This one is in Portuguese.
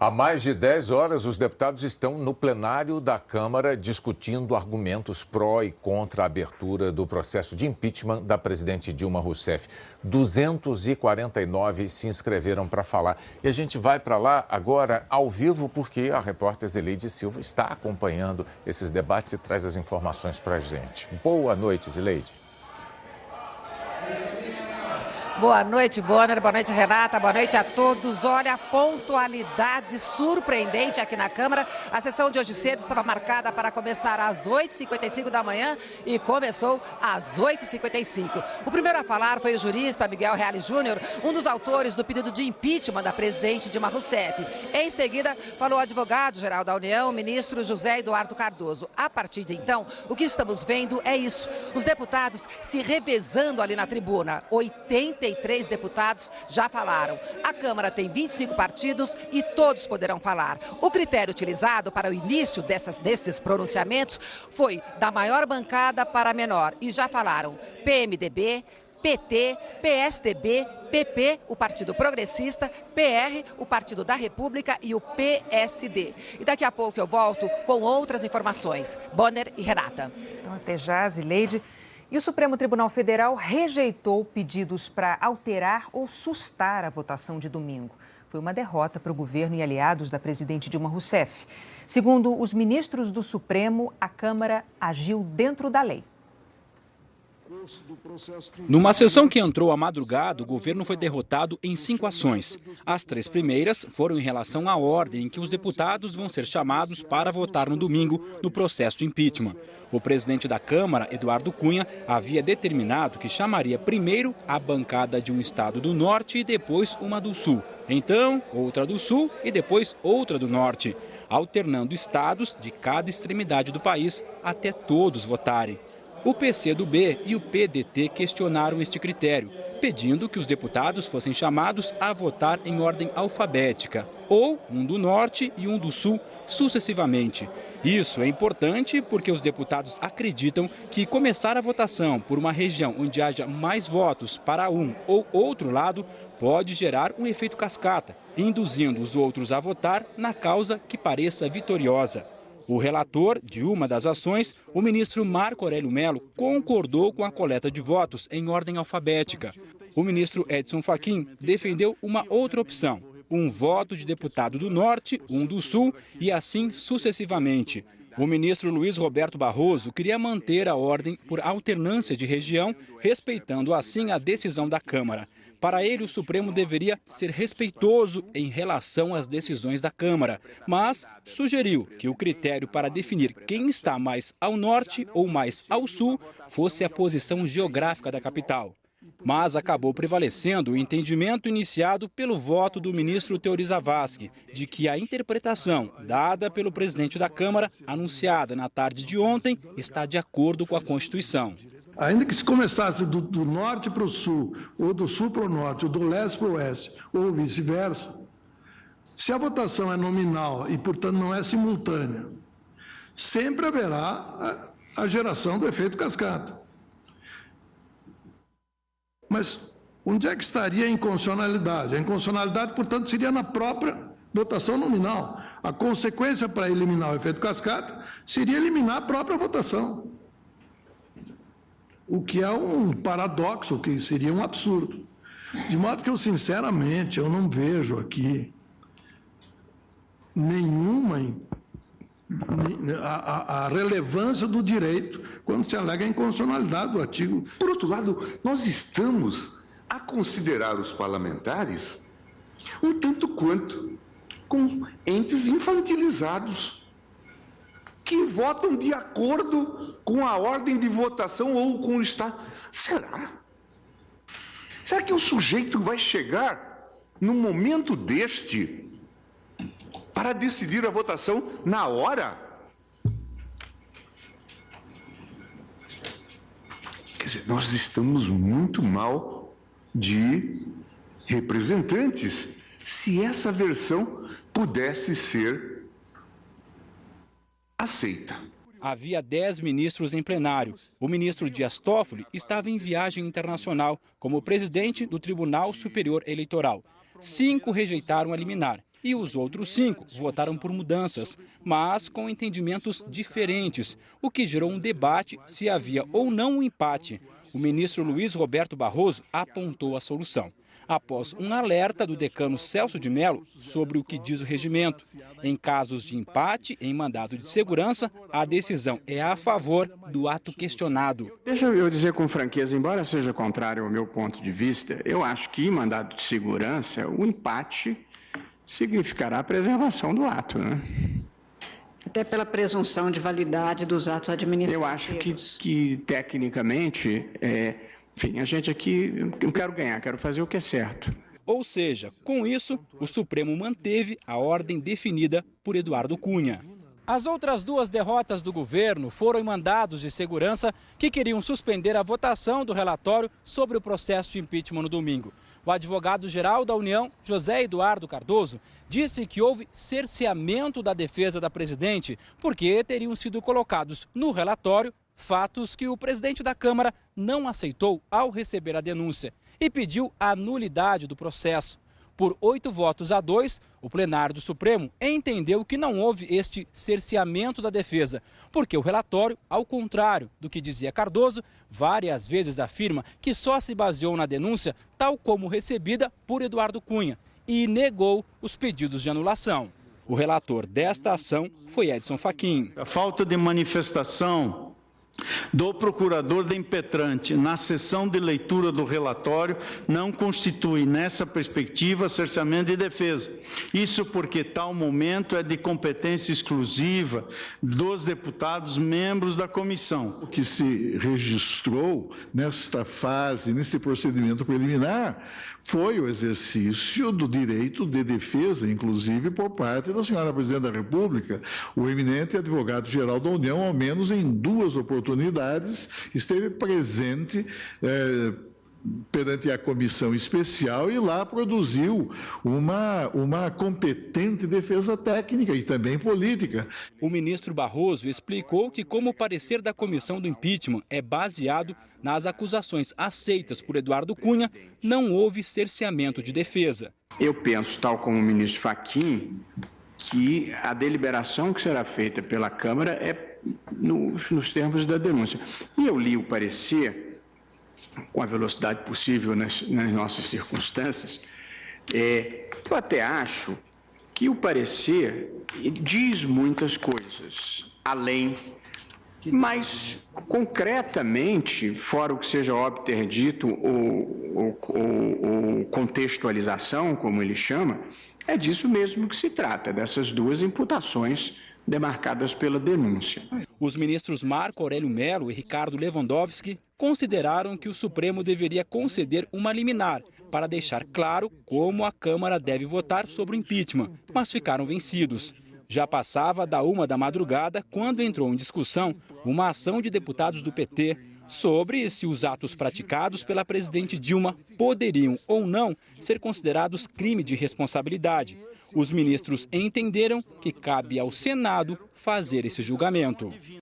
Há mais de 10 horas, os deputados estão no plenário da Câmara discutindo argumentos pró e contra a abertura do processo de impeachment da presidente Dilma Rousseff. 249 se inscreveram para falar. E a gente vai para lá agora ao vivo porque a repórter Zileide Silva está acompanhando esses debates e traz as informações para a gente. Boa noite, Zileide. Boa noite, Bonner. Boa noite, Renata. Boa noite a todos. Olha, a pontualidade surpreendente aqui na Câmara. A sessão de hoje cedo estava marcada para começar às 8h55 da manhã e começou às 8h55. O primeiro a falar foi o jurista Miguel Reale Júnior, um dos autores do pedido de impeachment da presidente Dilma Rousseff. Em seguida, falou o advogado-geral da União, ministro José Eduardo Cardoso. A partir de então, o que estamos vendo é isso. Os deputados se revezando ali na tribuna. 83 deputados já falaram. A Câmara tem 25 partidos e todos poderão falar. O critério utilizado para o início desses pronunciamentos foi da maior bancada para a menor. E já falaram PMDB, PT, PSDB, PP, o Partido Progressista, PR, o Partido da República e o PSD. E daqui a pouco eu volto com outras informações. Bonner e Renata. Então, até já, Zileide. E o Supremo Tribunal Federal rejeitou pedidos para alterar ou sustar a votação de domingo. Foi uma derrota para o governo e aliados da presidente Dilma Rousseff. Segundo os ministros do Supremo, a Câmara agiu dentro da lei. Numa sessão que entrou à madrugada, o governo foi derrotado em 5 ações. As 3 primeiras foram em relação à ordem em que os deputados vão ser chamados para votar no domingo no processo de impeachment. O presidente da Câmara, Eduardo Cunha, havia determinado que chamaria primeiro a bancada de um estado do Norte e depois uma do Sul. Então, outra do Sul e depois outra do Norte, alternando estados de cada extremidade do país até todos votarem. O PCdoB e o PDT questionaram este critério, pedindo que os deputados fossem chamados a votar em ordem alfabética, ou um do Norte e um do Sul, sucessivamente. Isso é importante porque os deputados acreditam que começar a votação por uma região onde haja mais votos para um ou outro lado pode gerar um efeito cascata, induzindo os outros a votar na causa que pareça vitoriosa. O relator de uma das ações, o ministro Marco Aurélio Mello, concordou com a coleta de votos em ordem alfabética. O ministro Edson Fachin defendeu uma outra opção, um voto de deputado do Norte, um do Sul e assim sucessivamente. O ministro Luiz Roberto Barroso queria manter a ordem por alternância de região, respeitando assim a decisão da Câmara. Para ele, o Supremo deveria ser respeitoso em relação às decisões da Câmara, mas sugeriu que o critério para definir quem está mais ao norte ou mais ao sul fosse a posição geográfica da capital. Mas acabou prevalecendo o entendimento iniciado pelo voto do ministro Teori Zavascki, de que a interpretação dada pelo presidente da Câmara, anunciada na tarde de ontem, está de acordo com a Constituição. Ainda que se começasse do norte para o sul, ou do sul para o norte, ou do leste para o oeste, ou vice-versa, se a votação é nominal e, portanto, não é simultânea, sempre haverá a geração do efeito cascata. Mas onde é que estaria a inconstitucionalidade? A inconstitucionalidade, portanto, seria na própria votação nominal. A consequência para eliminar o efeito cascata seria eliminar a própria votação. O que é um paradoxo, o que seria um absurdo. De modo que eu, sinceramente, eu não vejo aqui nenhuma a relevância do direito quando se alega a inconstitucionalidade do artigo. Por outro lado, nós estamos a considerar os parlamentares um tanto quanto como entes infantilizados, que votam de acordo com a ordem de votação ou com o Estado. Será? Será que o sujeito vai chegar num momento deste para decidir a votação na hora? Quer dizer, nós estamos muito mal de representantes se essa versão pudesse ser aceita. Havia 10 ministros em plenário. O ministro Dias Toffoli estava em viagem internacional como presidente do Tribunal Superior Eleitoral. 5 rejeitaram a liminar. e os outros 5 votaram por mudanças, mas com entendimentos diferentes, o que gerou um debate se havia ou não um empate. O ministro Luiz Roberto Barroso apontou a solução, após um alerta do decano Celso de Mello sobre o que diz o regimento. Em casos de empate em mandado de segurança, a decisão é a favor do ato questionado. Deixa eu dizer com franqueza, embora seja contrário ao meu ponto de vista, eu acho que em mandado de segurança, o empate significará a preservação do ato, né? Até pela presunção de validade dos atos administrativos. Eu acho que tecnicamente, enfim, a gente aqui não quero ganhar, quero fazer o que é certo. Ou seja, com isso, o Supremo manteve a ordem definida por Eduardo Cunha. As outras 2 derrotas do governo foram em mandados de segurança que queriam suspender a votação do relatório sobre o processo de impeachment no domingo. O advogado-geral da União, José Eduardo Cardoso, disse que houve cerceamento da defesa da presidente porque teriam sido colocados no relatório fatos que o presidente da Câmara não aceitou ao receber a denúncia e pediu a nulidade do processo. Por 8-2, o plenário do Supremo entendeu que não houve este cerceamento da defesa, porque o relatório, ao contrário do que dizia Cardoso, várias vezes afirma que só se baseou na denúncia tal como recebida por Eduardo Cunha e negou os pedidos de anulação. O relator desta ação foi Edson Fachin. A falta de manifestação do procurador da impetrante na sessão de leitura do relatório não constitui, nessa perspectiva, cerceamento de defesa. Isso porque tal momento é de competência exclusiva dos deputados membros da comissão. O que se registrou nesta fase, nesse procedimento preliminar, foi o exercício do direito de defesa, inclusive por parte da senhora Presidente da República. O eminente advogado-geral da União, ao menos em 2 oportunidades, esteve presente perante a comissão especial e lá produziu uma competente defesa técnica e também política. O ministro Barroso explicou que, como o parecer da comissão do impeachment é baseado nas acusações aceitas por Eduardo Cunha, não houve cerceamento de defesa. Eu penso, tal como o ministro Fachin, que a deliberação que será feita pela Câmara é nos termos da denúncia. E eu li o parecer com a velocidade possível nas nossas circunstâncias. Eu até acho que o parecer diz muitas coisas, além, mas concretamente, fora o que seja óbvio ter dito, ou contextualização, como ele chama, é disso mesmo que se trata, dessas 2 imputações demarcadas pela denúncia. Os ministros Marco Aurélio Mello e Ricardo Lewandowski consideraram que o Supremo deveria conceder uma liminar para deixar claro como a Câmara deve votar sobre o impeachment, mas ficaram vencidos. Já passava da 1 da madrugada quando entrou em discussão uma ação de deputados do PT sobre se os atos praticados pela presidente Dilma poderiam ou não ser considerados crime de responsabilidade. Os ministros entenderam que cabe ao Senado fazer esse julgamento.